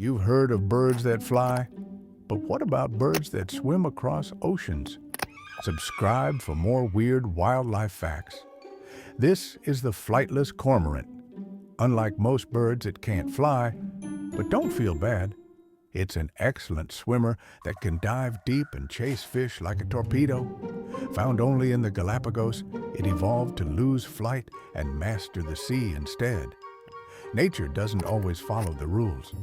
You've heard of birds that fly, but what about birds that swim across oceans? Subscribe for more weird wildlife facts. This is the flightless cormorant. Unlike most birds, it can't fly, but don't feel bad. It's an excellent swimmer that can dive deep and chase fish like a torpedo. Found only in the Galápagos, it evolved to lose flight and master the sea instead. Nature doesn't always follow the rules.